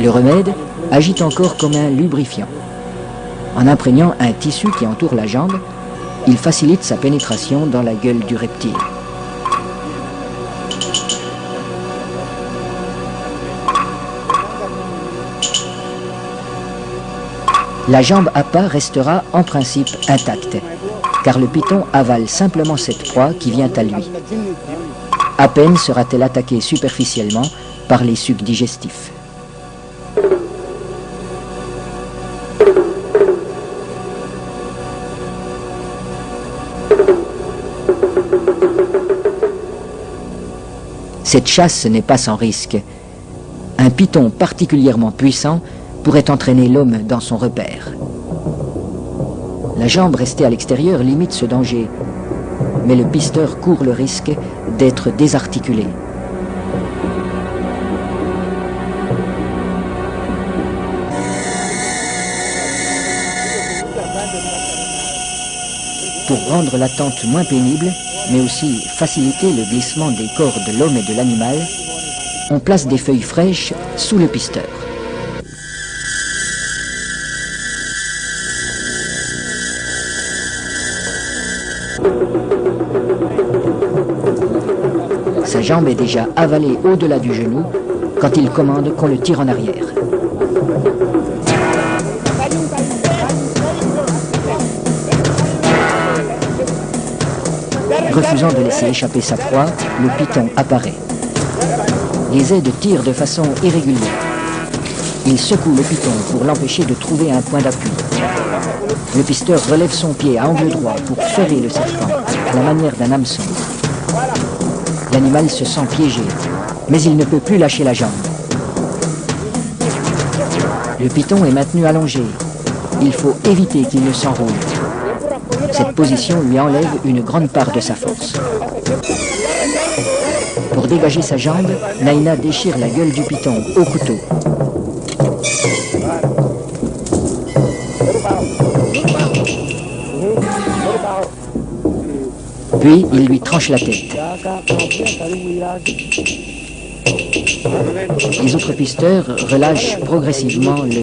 Le remède agit encore comme un lubrifiant. En imprégnant un tissu qui entoure la jambe, il facilite sa pénétration dans la gueule du reptile. La jambe à pas restera en principe intacte, car le python avale simplement cette proie qui vient à lui. À peine sera-t-elle attaquée superficiellement par les sucs digestifs. Cette chasse n'est pas sans risque. Un python particulièrement puissant pourrait entraîner l'homme dans son repère. La jambe restée à l'extérieur limite ce danger, mais le pisteur court le risque d'être désarticulé. Pour rendre l'attente moins pénible, mais aussi faciliter le glissement des corps de l'homme et de l'animal, on place des feuilles fraîches sous le pisteur. Sa jambe est déjà avalée au-delà du genou quand il commande qu'on le tire en arrière. Refusant de laisser échapper sa proie, le python apparaît. Les aides tirent de façon irrégulière. Il secoue le python pour l'empêcher de trouver un point d'appui. Le pisteur relève son pied à angle droit pour ferrer le serpent, à la manière d'un hameçon. L'animal se sent piégé, mais il ne peut plus lâcher la jambe. Le python est maintenu allongé. Il faut éviter qu'il ne s'enroule. Cette position lui enlève une grande part de sa force. Pour dégager sa jambe, Naina déchire la gueule du python au couteau. Puis, il lui tranche la tête. Les autres pisteurs relâchent progressivement le